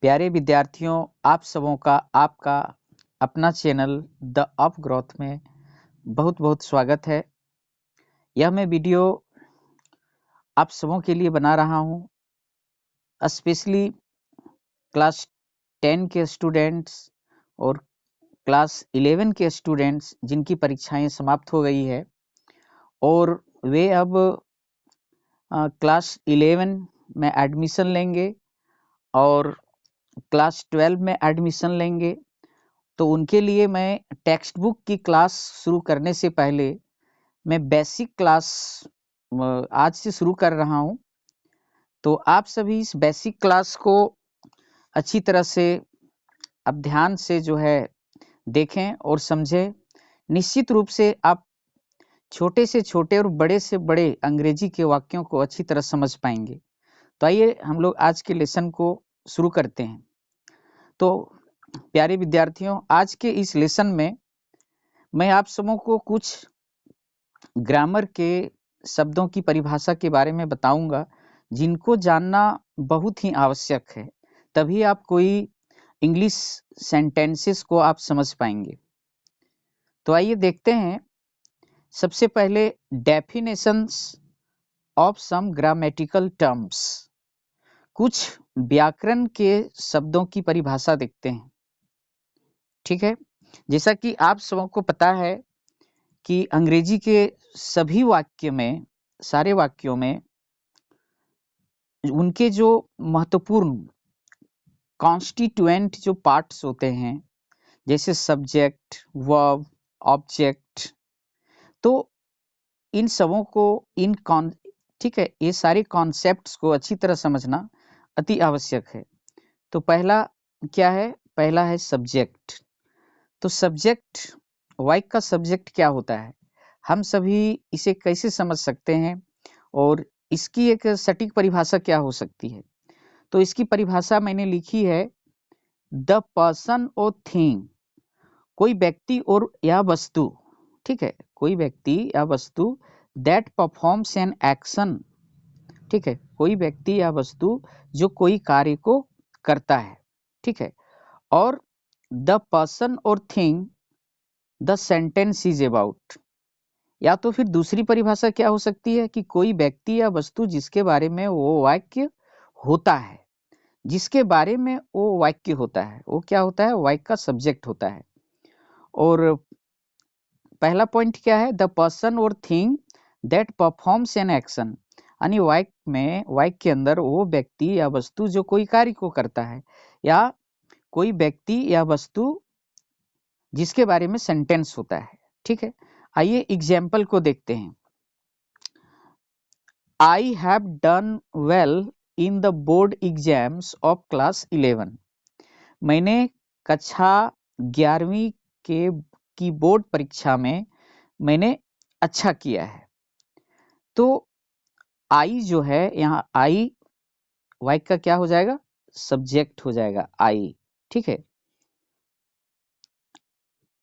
प्यारे विद्यार्थियों, आप सबों का आपका अपना चैनल द अप ग्रोथ में बहुत बहुत स्वागत है। यह मैं वीडियो आप सबों के लिए बना रहा हूँ, स्पेशली क्लास 10 के स्टूडेंट्स और क्लास 11 के स्टूडेंट्स जिनकी परीक्षाएं समाप्त हो गई है और वे अब क्लास 11 में एडमिशन लेंगे और क्लास 12 में एडमिशन लेंगे। तो उनके लिए मैं टेक्स्ट बुक की क्लास शुरू करने से पहले मैं बेसिक क्लास आज से शुरू कर रहा हूं। तो आप सभी इस बेसिक क्लास को अच्छी तरह से अब ध्यान से जो है देखें और समझें। निश्चित रूप से आप छोटे से छोटे और बड़े से बड़े अंग्रेजी के वाक्यों को अच्छी तरह समझ पाएंगे। तो आइए हम लोग आज के लेसन को शुरू करते हैं। तो प्यारे विद्यार्थियों, आज के इस लेसन में मैं आप सबों को कुछ ग्रामर के शब्दों की परिभाषा के बारे में बताऊंगा, जिनको जानना बहुत ही आवश्यक है, तभी आप कोई इंग्लिश सेंटेंसेस को आप समझ पाएंगे। तो आइए देखते हैं। सबसे पहले definitions of some grammatical terms, कुछ व्याकरण के शब्दों की परिभाषा देखते हैं। ठीक है, जैसा कि आप सबों को पता है कि अंग्रेजी के सभी वाक्य में, सारे वाक्यों में उनके जो महत्वपूर्ण कॉन्स्टिट्यूएंट जो पार्ट्स होते हैं, जैसे सब्जेक्ट, वर्ब, ऑब्जेक्ट, तो इन सबों को ठीक है, ये सारे कॉन्सेप्ट्स को अच्छी तरह समझना अति आवश्यक है। तो पहला क्या है? पहला है सब्जेक्ट। तो सब्जेक्ट, वाक्य का सब्जेक्ट क्या होता है, हम सभी इसे कैसे समझ सकते हैं और इसकी एक सटीक परिभाषा क्या हो सकती है? तो इसकी परिभाषा मैंने लिखी है, द पर्सन और थिंग, कोई व्यक्ति और या वस्तु, ठीक है, कोई व्यक्ति या वस्तु दैट परफॉर्म्स एन एक्शन, ठीक है, कोई व्यक्ति या वस्तु जो कोई कार्य को करता है, ठीक है। और द पर्सन और thing the sentence is about, या तो फिर दूसरी परिभाषा क्या हो सकती है कि कोई व्यक्ति या वस्तु जिसके बारे में वो वाक्य होता है, जिसके बारे में वो वाक्य होता है, वो क्या होता है? वाक्य का सब्जेक्ट होता है। और पहला पॉइंट क्या है? द पर्सन और thing that performs an action, यानी वाक्य में, वाक्य के अंदर वो व्यक्ति या वस्तु जो कोई कार्य को करता है, या कोई व्यक्ति या वस्तु जिसके बारे में सेंटेंस होता है, ठीक है। आइए एग्जाम्पल को देखते हैं। I have done well in the board exams of class 11, मैंने कक्षा 11वीं के की बोर्ड परीक्षा में मैंने अच्छा किया है। तो आई जो है, यहाँ आई वाक्य का क्या हो जाएगा? सब्जेक्ट हो जाएगा आई, ठीक है।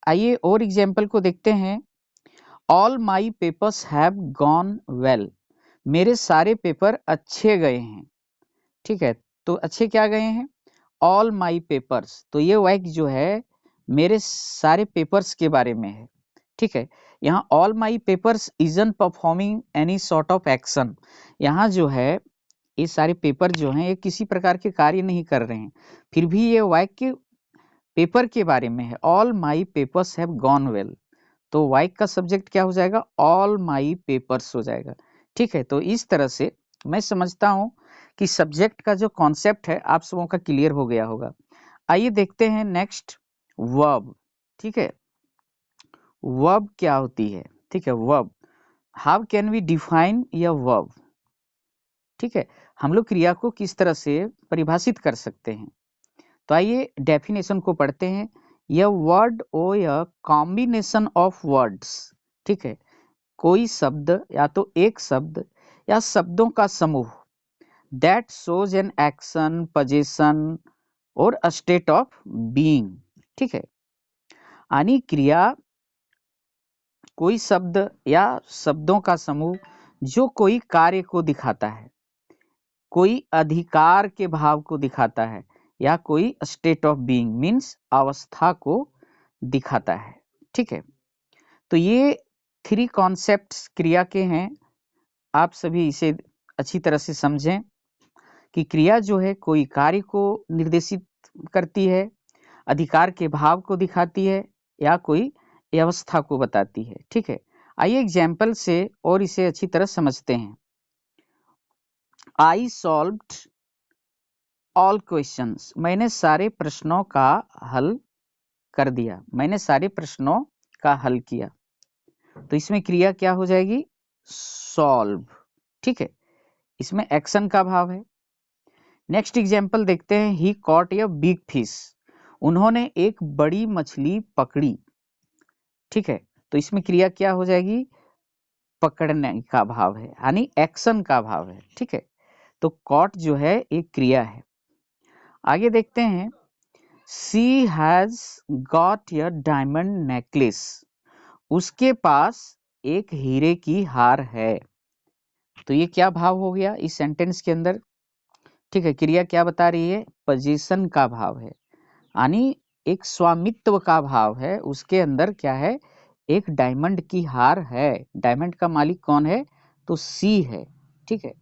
आइए और एग्जाम्पल को देखते हैं। All my papers have gone well, मेरे सारे पेपर अच्छे गए हैं, ठीक है। तो अच्छे क्या गए हैं? ऑल माई पेपर्स, तो ये वाक्य जो है मेरे सारे पेपर्स के बारे में है, ठीक है। यहाँ all my papers isn't performing any sort of action, यहाँ जो है ये सारे पेपर जो हैं ये किसी प्रकार के कार्य नहीं कर रहे हैं, फिर भी ये वाक्य पेपर के बारे में है। All my papers have gone well, तो वाक्य का सब्जेक्ट क्या हो जाएगा? ऑल माई पेपर्स हो जाएगा, ठीक है। तो इस तरह से मैं समझता हूं कि सब्जेक्ट का जो कॉन्सेप्ट है आप सबों का क्लियर हो गया होगा। आइए देखते हैं नेक्स्ट, वर्ब, ठीक है। वर्ब क्या होती है? ठीक है, verb, how can we define या वर्ब, ठीक है, हम लोग क्रिया को किस तरह से परिभाषित कर सकते हैं? तो आइए डेफिनेशन को पढ़ते हैं। यह वर्ड और यह कॉम्बिनेशन ऑफ वर्ड्स, ठीक है, कोई शब्द या तो एक शब्द या शब्दों का समूह, that shows an action, position और स्टेट ऑफ बीइंग, ठीक है, यानी क्रिया, कोई शब्द या शब्दों का समूह जो कोई कार्य को दिखाता है, कोई अधिकार के भाव को दिखाता है, या कोई स्टेट ऑफ बीइंग मीन्स अवस्था को दिखाता है। ठीक है, तो ये 3 कॉन्सेप्ट्स क्रिया के हैं। आप सभी इसे अच्छी तरह से समझें कि क्रिया जो है कोई कार्य को निर्देशित करती है, अधिकार के भाव को दिखाती है या कोई अवस्था को बताती है। ठीक है, आइए एग्जाम्पल से और इसे अच्छी तरह समझते हैं। आई सॉल्व्ड ऑल क्वेश्चंस, मैंने सारे प्रश्नों का हल कर दिया, मैंने सारे प्रश्नों का हल किया। तो इसमें क्रिया क्या हो जाएगी? सॉल्व। ठीक है, इसमें एक्शन का भाव है। नेक्स्ट एग्जाम्पल देखते हैं। ही कॉट ए बिग फिश, उन्होंने एक बड़ी मछली पकड़ी। ठीक है, तो इसमें क्रिया क्या हो जाएगी? पकड़ने का भाव है, यानी एक्शन का भाव है। ठीक है, तो कॉट जो है एक क्रिया है। आगे देखते हैं। She has got a diamond necklace, उसके पास एक हीरे की हार है। तो ये क्या भाव हो गया इस सेंटेंस के अंदर? ठीक है, क्रिया क्या बता रही है? पोजीशन का भाव है, यानी एक स्वामित्व का भाव है। उसके अंदर क्या है? एक डायमंड की हार है। डायमंड का मालिक कौन है? तो सी है। ठीक है,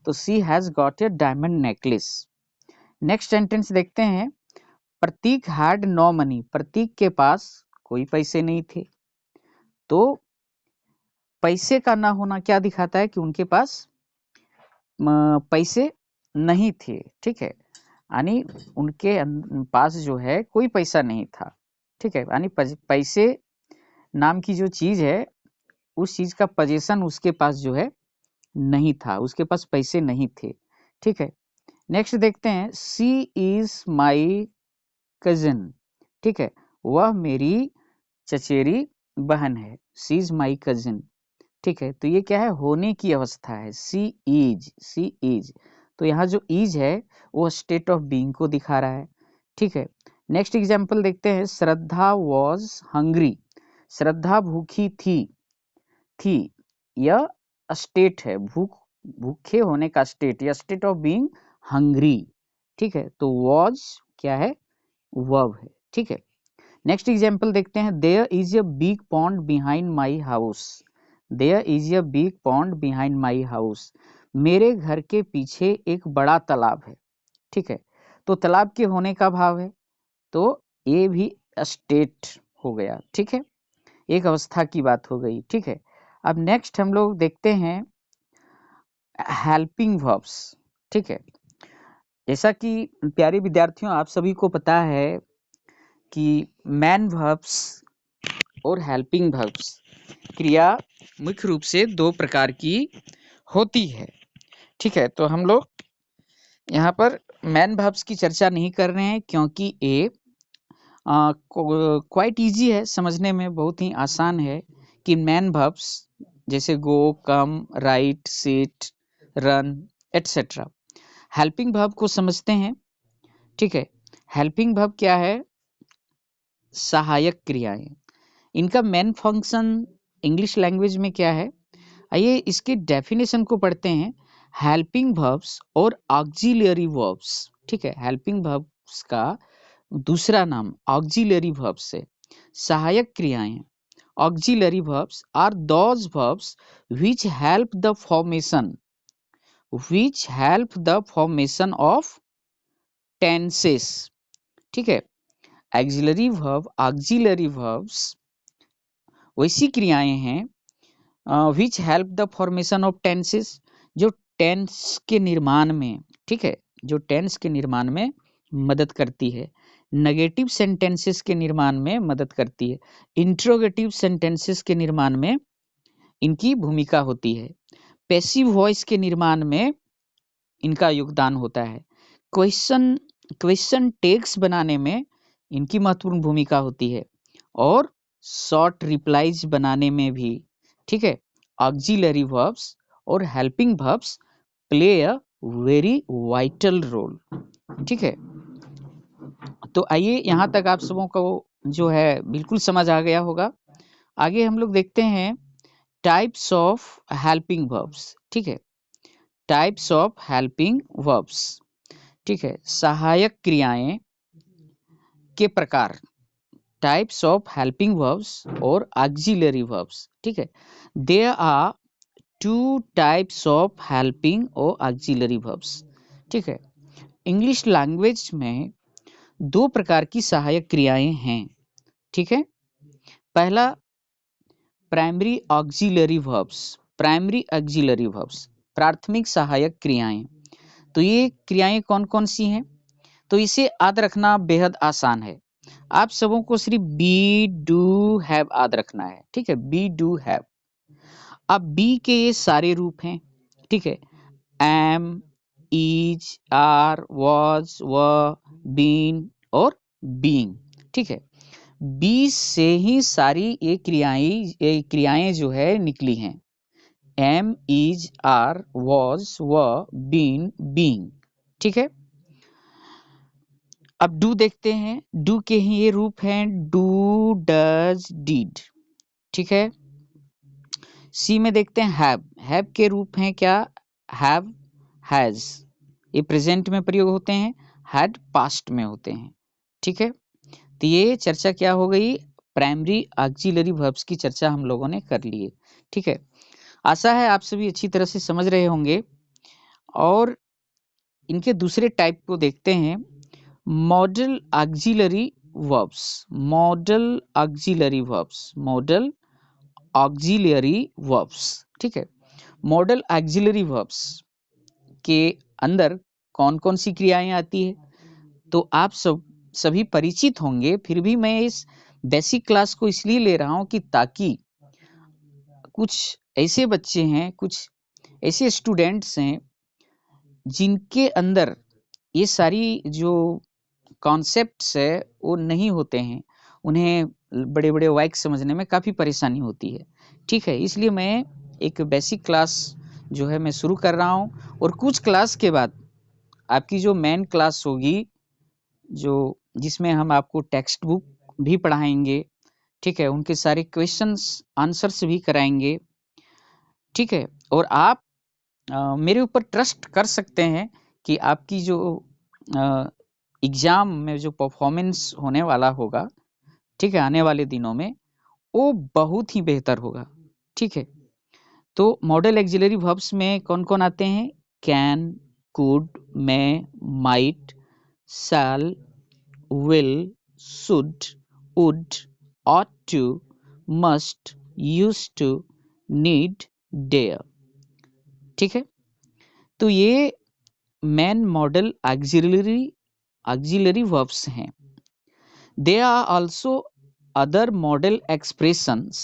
तो she has got a diamond necklace. Next sentence देखते हैं। Prateek had no money, Prateek के पास कोई पैसे नहीं थे। तो पैसे का ना होना क्या दिखाता है? कि उनके पास पैसे नहीं थे। ठीक है, यानी उनके पास जो है कोई पैसा नहीं था। ठीक है, यानी पैसे नाम की जो चीज है, उस चीज का पोजीशन उसके पास जो है नहीं था, उसके पास पैसे नहीं थे। ठीक है, नेक्स्ट देखते हैं। सी इज माई कजिन, ठीक है, वह मेरी चचेरी बहन है। सी इज माई कजिन। ठीक है, तो ये क्या है? होने की अवस्था है। सी इज, सी इज। तो यहाँ जो इज है वो स्टेट ऑफ बीइंग को दिखा रहा है। ठीक है, नेक्स्ट एग्जांपल देखते हैं। श्रद्धा वॉज हंग्री, श्रद्धा भूखी थी। यह स्टेट है, भूखे होने का स्टेट, या स्टेट ऑफ बीइंग हंग्री। ठीक है, तो वॉज क्या है? वर्ब है। ठीक है, नेक्स्ट एग्जांपल देखते हैं। There is a big pond behind my house, there is a big pond behind my house, मेरे घर के पीछे एक बड़ा तालाब है। ठीक है, तो तालाब के होने का भाव है, तो ये भी स्टेट हो गया। ठीक है, एक अवस्था की बात हो गई। ठीक है, अब नेक्स्ट हम लोग देखते हैं हेल्पिंग वर्ब्स। ठीक है, जैसा कि प्यारे विद्यार्थियों आप सभी को पता है कि मैन वर्ब्स और हेल्पिंग वर्ब्स क्रिया मुख्य रूप से 2 प्रकार की होती है। ठीक है, तो हम लोग यहाँ पर मैन वर्ब्स की चर्चा नहीं कर रहे हैं, क्योंकि ये क्वाइट इजी है समझने में, बहुत ही आसान है कि मैन वर्ब्स जैसे go, come, write, sit, run etcetera. Helping verb को समझते हैं। ठीक है, हेल्पिंग वर्ब क्या है? सहायक क्रियाएं। इनका मेन फंक्शन इंग्लिश लैंग्वेज में क्या है? आइए इसके डेफिनेशन को पढ़ते हैं। हेल्पिंग वर्ब्स और ऑक्सिलरी वर्ब्स। ठीक है, हेल्पिंग वर्ब्स का दूसरा नाम ऑक्सिलरी वर्ब्स है, सहायक क्रियाएं। Auxiliary verbs are those verbs which help the formation of tenses. ठीक है, ऑक्सिलरी वर्ब्स वैसी क्रियाएं हैं which help the formation of tenses, जो टेंस के निर्माण में, ठीक है, जो टेंस के निर्माण में मदद करती है। नेगेटिव सेंटेंसेस के निर्माण में मदद करती है। इंट्रोगेटिव सेंटेंसेस के निर्माण में इनकी भूमिका होती है। पैसिव वॉइस के निर्माण में इनका योगदान होता है। क्वेश्चन टेक्स्ट बनाने में इनकी महत्वपूर्ण भूमिका होती है, और शॉर्ट रिप्लाईज बनाने में भी। ठीक है, ऑक्सिलरी वर्ब्स और helping verbs play a very vital role. ठीक है, तो आइए यहाँ तक आप सबों को जो है बिल्कुल समझ आ गया होगा। आगे हम लोग देखते हैं टाइप्स ऑफ हेल्पिंग वर्ब्स। ठीक है, टाइप्स ऑफ हेल्पिंग वर्ब्स। ठीक है, सहायक क्रियाएं के प्रकार, टाइप्स ऑफ हेल्पिंग वर्ब्स और ऑक्सिलरी वर्ब्स। ठीक है, there are two types of helping और ऑक्सिलरी वर्ब्स। ठीक है, इंग्लिश लैंग्वेज में दो प्रकार की सहायक क्रियाएं हैं। ठीक है, पहला primary auxiliary verbs, primary auxiliary verbs, प्राथमिक सहायक क्रियाएं। तो ये क्रियाएं कौन कौन सी हैं? तो इसे याद रखना बेहद आसान है। आप सबों को सिर्फ बी डू हैव याद रखना है। ठीक है, बी डू हैव। अब बी के ये सारे रूप हैं। ठीक है, एम, इज, आर, वॉज, व, बीन और बीइंग। ठीक है, बी से ही सारी ये क्रियाएं जो है निकली हैं। एम, इज, आर, वॉज, व, बीन, बीइंग। ठीक है, अब डू देखते हैं। डू के ही ये रूप हैं डू, डज, डिड। ठीक है, सी में देखते हैं हैव। हैव के रूप हैं क्या? Have, has. ये प्रेजेंट में प्रयोग होते हैं, हैड पास्ट में होते हैं। ठीक है, तो ये चर्चा क्या हो गई? प्राइमरी ऑक्सिलरी वर्ब्स की चर्चा हम लोगों ने कर ली है। ठीक है, आशा है आप सभी अच्छी तरह से समझ रहे होंगे। और इनके दूसरे टाइप को देखते हैं, model auxiliary verbs. Model auxiliary verbs, model auxiliary verbs. ठीक है, मॉडल ऑक्सिलरी वर्ब्स के अंदर कौन कौन सी क्रियाएं आती है तो आप सभी परिचित होंगे। फिर भी मैं इस बेसिक क्लास को इसलिए ले रहा हूं कि ताकि कुछ ऐसे बच्चे हैं, कुछ ऐसे स्टूडेंट्स हैं जिनके अंदर ये सारी जो कॉन्सेप्ट्स है वो नहीं होते हैं, उन्हें बड़े बड़े वाक्य समझने में काफ़ी परेशानी होती है। ठीक है, इसलिए मैं एक बेसिक क्लास जो है मैं शुरू कर रहा हूँ। और कुछ क्लास के बाद आपकी जो मेन क्लास होगी, जो जिसमें हम आपको टेक्स्ट बुक भी पढ़ाएंगे। ठीक है, उनके सारे क्वेश्चंस आंसर्स भी कराएंगे। ठीक है, और आप मेरे ऊपर ट्रस्ट कर सकते हैं कि आपकी जो एग्जाम में जो परफॉर्मेंस होने वाला होगा, ठीक है, आने वाले दिनों में वो बहुत ही बेहतर होगा। ठीक है, तो मॉडल ऑक्सिलरी वर्ब्स में कौन कौन आते हैं? Can, could, may, might, shall, will, should, would, ought to, must, used to, need, dare। ठीक है, तो ये मेन मॉडल ऑक्सिलरी वर्ब्स हैं। There are also other model expressions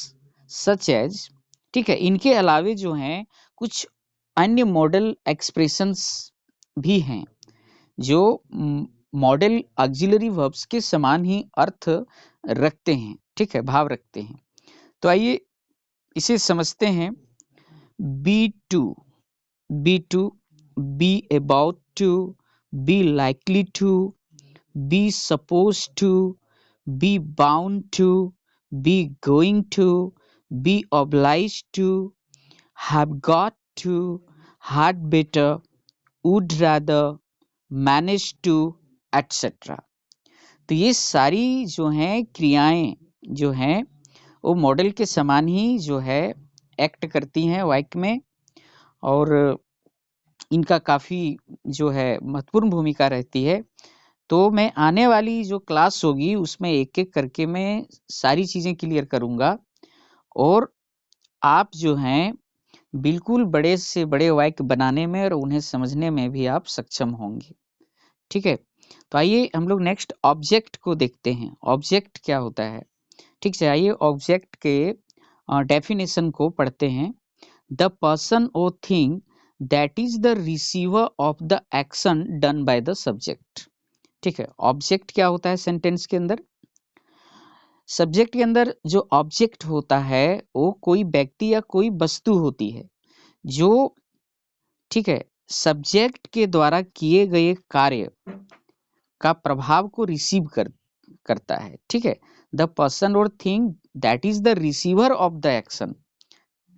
such as, ठीक है, इनके अलावे जो हैं कुछ अन्य मॉडल एक्सप्रेशंस भी हैं जो मॉडल ऑक्सिलरी वर्ब्स के समान ही अर्थ रखते हैं। ठीक है, भाव रखते हैं। तो आइए इसे समझते हैं। Be to, be to, be about to, be likely to, be supposed to, be bound to, be going to, be obliged to, have got to, had better, would rather, manage to, etc। तो ये सारी जो हैं क्रियाएं जो हैं वो model के समान ही जो है एक्ट करती हैं वाक्य में, और इनका काफ़ी जो है महत्वपूर्ण भूमिका रहती है। तो मैं आने वाली जो क्लास होगी उसमें एक एक करके मैं सारी चीज़ें क्लियर करूँगा, और आप जो हैं बिल्कुल बड़े से बड़े वाक्य बनाने में और उन्हें समझने में भी आप सक्षम होंगे। ठीक है, तो आइए हम लोग नेक्स्ट ऑब्जेक्ट को देखते हैं। ऑब्जेक्ट क्या होता है? ठीक है, आइए ऑब्जेक्ट के डेफिनेशन को पढ़ते हैं। द पर्सन और thing that is the receiver of the action done by the subject. ठीक है, ऑब्जेक्ट क्या होता है सेंटेंस के अंदर? सब्जेक्ट के अंदर जो ऑब्जेक्ट होता है वो कोई व्यक्ति या कोई वस्तु होती है जो, ठीक है, सब्जेक्ट के द्वारा किए गए कार्य का प्रभाव को रिसीव करता है। ठीक है, द पर्सन और thing that is the receiver of the action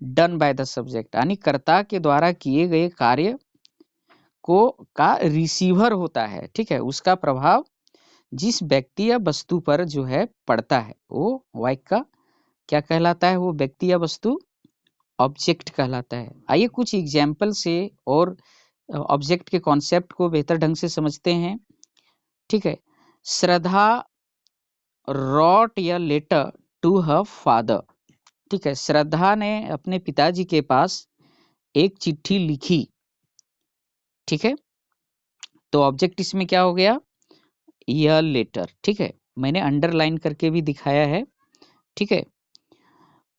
done by the subject, यानी कर्ता के द्वारा किए गए कार्य का रिसीवर होता है, ठीक है, उसका प्रभाव जिस व्यक्ति या वस्तु पर जो है पड़ता है वो वाक्य का क्या कहलाता है, वो व्यक्ति या वस्तु ऑब्जेक्ट कहलाता है। आइए कुछ एग्जाम्पल से और ऑब्जेक्ट के कॉन्सेप्ट को बेहतर ढंग से समझते हैं, ठीक है। श्रद्धा रॉट या लेटर टू हर फादर, ठीक है, श्रद्धा ने अपने पिताजी के पास एक चिट्ठी लिखी, ठीक है। तो ऑब्जेक्ट इसमें क्या हो गया, यह लेटर, ठीक है, मैंने अंडरलाइन करके भी दिखाया है, ठीक है।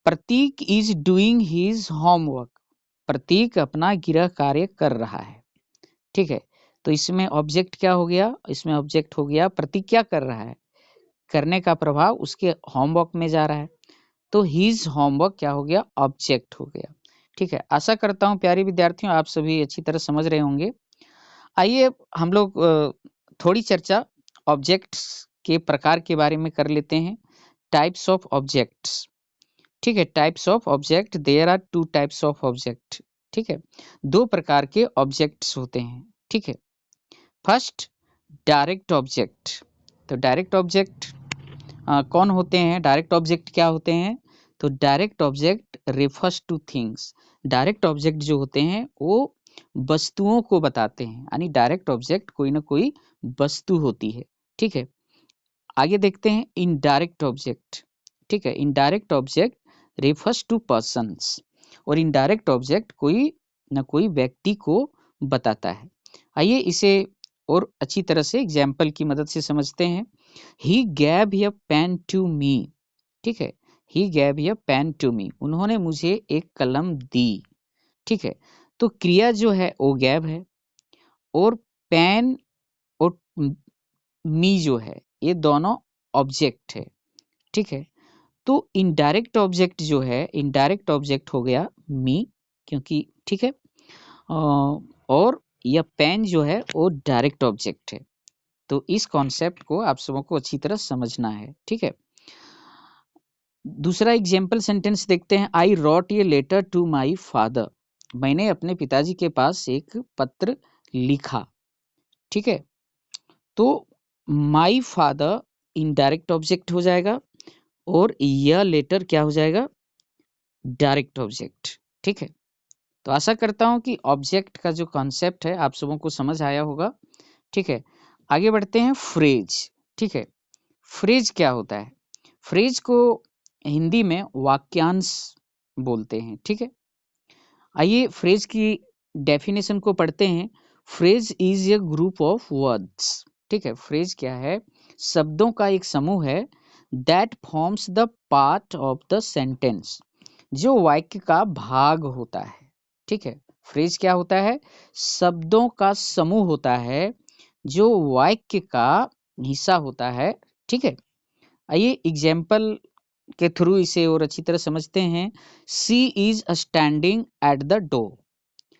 प्रतीक इज डूइंग हिज होमवर्क, प्रतीक अपना गृह कार्य कर रहा है, ठीक है। तो इसमें ऑब्जेक्ट क्या हो गया, इसमें ऑब्जेक्ट हो गया प्रतीक क्या कर रहा है, करने का प्रभाव उसके होमवर्क में जा रहा है, तो हिज होमवर्क क्या हो गया, ऑब्जेक्ट हो गया, ठीक है। आशा करता हूं प्यारे विद्यार्थियों आप सभी अच्छी तरह समझ रहे होंगे। आइए हम लोग थोड़ी चर्चा ऑब्जेक्ट्स के प्रकार के बारे में कर लेते हैं। टाइप्स ऑफ ऑब्जेक्ट्स, ठीक है, types of object, there are 2 types of object, ठीक है, 2 प्रकार के ऑब्जेक्ट्स होते हैं, ठीक है। फर्स्ट डायरेक्ट ऑब्जेक्ट, तो डायरेक्ट ऑब्जेक्ट कौन होते हैं, डायरेक्ट ऑब्जेक्ट क्या होते हैं, तो direct object refers two things, direct object जो होते हैं वो वस्तुओं को बताते हैं, यानी डायरेक्ट ऑब्जेक्ट कोई ना कोई वस्तु होती है, ठीक है। आगे देखते हैं इनडायरेक्ट ऑब्जेक्ट, ठीक है, indirect object refers to persons, और इनडायरेक्ट ऑब्जेक्ट कोई ना कोई व्यक्ति को बताता है। आइए इसे और अच्छी तरह से एग्जाम्पल की मदद से समझते हैं। He gave a pen to me, ठीक है, He gave a pen to me, उन्होंने मुझे एक कलम दी, ठीक है। तो क्रिया जो है वो गैव है, और पेन और मी जो है ये दोनों ऑब्जेक्ट है, ठीक है। तो इनडायरेक्ट ऑब्जेक्ट जो है, इनडायरेक्ट ऑब्जेक्ट हो गया मी, क्योंकि ठीक है, और यह पेन जो है वो डायरेक्ट ऑब्जेक्ट है। तो इस कॉन्सेप्ट को आप सबों को अच्छी तरह समझना है, ठीक है। दूसरा एग्जाम्पल सेंटेंस देखते हैं। I wrote a letter to my father, मैंने अपने पिताजी के पास एक पत्र लिखा, ठीक है। तो माई फादर इनडायरेक्ट ऑब्जेक्ट हो जाएगा, और यह लेटर क्या हो जाएगा, डायरेक्ट ऑब्जेक्ट, ठीक है। तो आशा करता हूं कि ऑब्जेक्ट का जो कॉन्सेप्ट है आप सबों को समझ आया होगा, ठीक है। आगे बढ़ते हैं फ्रेज, ठीक है। फ्रेज क्या होता है, फ्रेज को हिंदी में वाक्यांश बोलते हैं, ठीक है। आइए फ्रेज की डेफिनेशन को पढ़ते हैं। Phrase is a group of words, ठीक है, फ्रेज क्या है, शब्दों का एक समूह है, that forms the part of the sentence, जो वाक्य का भाग होता है, ठीक है। फ्रेज क्या होता है, शब्दों का समूह होता है जो वाक्य का हिस्सा होता है, ठीक है। आइए एग्जाम्पल के थ्रू इसे और अच्छी तरह समझते हैं। She is standing at the door,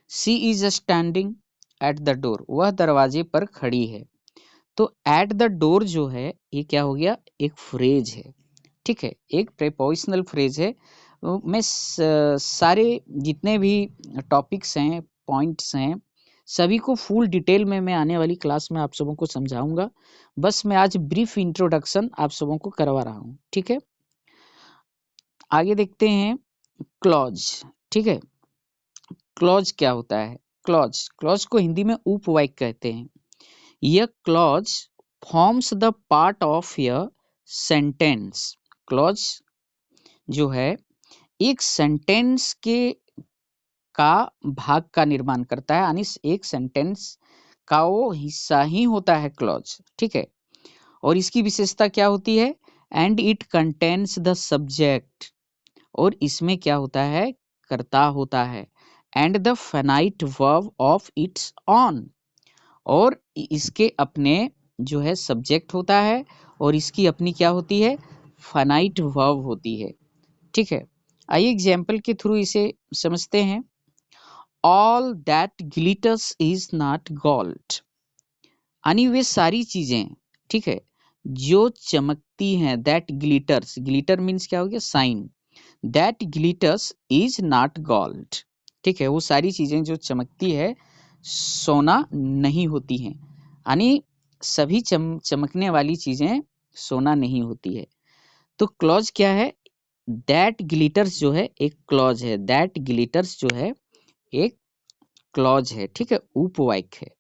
she is standing at the door, वह दरवाजे पर खड़ी है। तो एट द डोर जो है ये क्या हो गया, एक फ्रेज है, ठीक है, एक प्रेपोजिशनल फ्रेज है। मैं सारे जितने भी टॉपिक्स हैं, पॉइंट्स हैं, सभी को फुल डिटेल में मैं आने वाली क्लास में आप सबों को समझाऊंगा। बस मैं आज ब्रीफ इंट्रोडक्शन आप सबों को करवा रहा हूँ, ठीक है। आगे देखते हैं क्लॉज, ठीक है। क्लॉज क्या होता है, क्लॉज, क्लॉज को हिंदी में उपवाक्य कहते हैं। यह clause forms the part of य सेंटेंस, क्लॉज जो है एक सेंटेंस के का भाग का निर्माण करता है, यानी एक सेंटेंस का वो हिस्सा ही होता है क्लॉज, ठीक है। और इसकी विशेषता क्या होती है, and it contains the subject, और इसमें क्या होता है, कर्ता होता है, and the finite verb of its on, और इसके अपने जो है सब्जेक्ट होता है, और इसकी अपनी क्या होती है, फाइनाइट वर्ब होती है, ठीक है। आइए एग्जाम्पल के थ्रू इसे समझते हैं। All that glitters is not gold, यानी वे सारी चीजें, ठीक है, जो चमकती हैं, दैट ग्लिटर्स, ग्लिटर मीन्स क्या हो गया, साइन, that glitters is not gold, ठीक है, वो सारी चीजें जो चमकती है सोना नहीं होती हैं, यानी सभी चमकने वाली चीजें सोना नहीं होती है। तो क्लॉज क्या है? दैट ग्लिटर्स जो है एक क्लॉज है, दैट ग्लिटर्स जो है एक क्लॉज है, ठीक है, उपवाक्य है।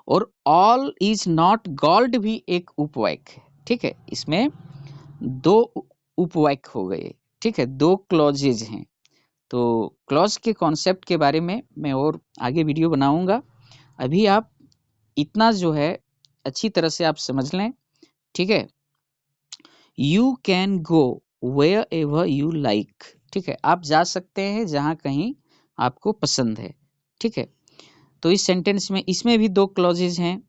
और ऑल इज नॉट गोल्ड भी एक उपवाक्य है, ठीक है। इसमें दो उपवाक्य हो गए, ठीक है, दो क्लॉजेज हैं। तो क्लॉज के कॉन्सेप्ट के बारे में मैं और आगे वीडियो बनाऊंगा। अभी आप इतना जो है अच्छी तरह से आप समझ लें, ठीक है। You can go wherever you like, ठीक है, आप जा सकते हैं जहां कहीं आपको पसंद है, ठीक है। तो इस सेंटेंस में इसमें भी दो क्लॉजेज हैं।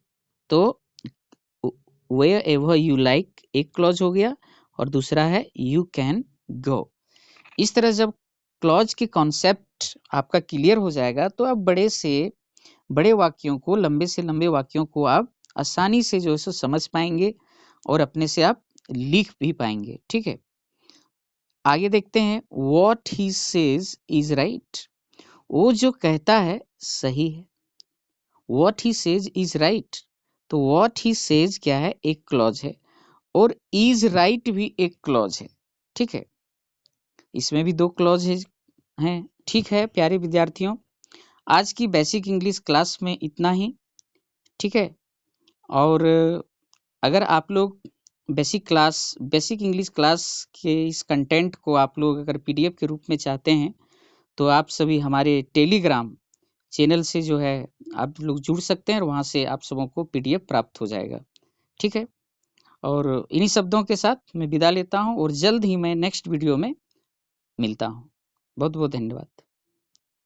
तो वेयर एवर यू लाइक एक क्लॉज हो गया और दूसरा है यू कैन गो। इस तरह जब क्लॉज के कॉन्सेप्ट आपका क्लियर हो जाएगा तो आप बड़े से बड़े वाक्यों को, लंबे से लंबे वाक्यों को आप आसानी से जो है सो समझ पाएंगे और अपने से आप लिख भी पाएंगे, ठीक है। आगे देखते हैं, what he says is right, वो जो कहता है सही है। What he says is right, तो वॉट ही सेज क्या है? एक क्लॉज है। और इज राइट भी एक क्लॉज है, ठीक है। इसमें भी दो क्लॉज हैं, ठीक है। प्यारे विद्यार्थियों, आज की बेसिक इंग्लिश क्लास में इतना ही, ठीक है। और अगर आप लोग बेसिक इंग्लिश क्लास के इस कंटेंट को आप लोग अगर पीडीएफ के रूप में चाहते हैं तो आप सभी हमारे टेलीग्राम चैनल से जो है आप लोग जुड़ सकते हैं और वहाँ से आप सबों को पीडीएफ प्राप्त हो जाएगा, ठीक है। और इन्हीं शब्दों के साथ मैं विदा लेता हूँ और जल्द ही मैं नेक्स्ट वीडियो में मिलता हूँ। बहुत बहुत धन्यवाद।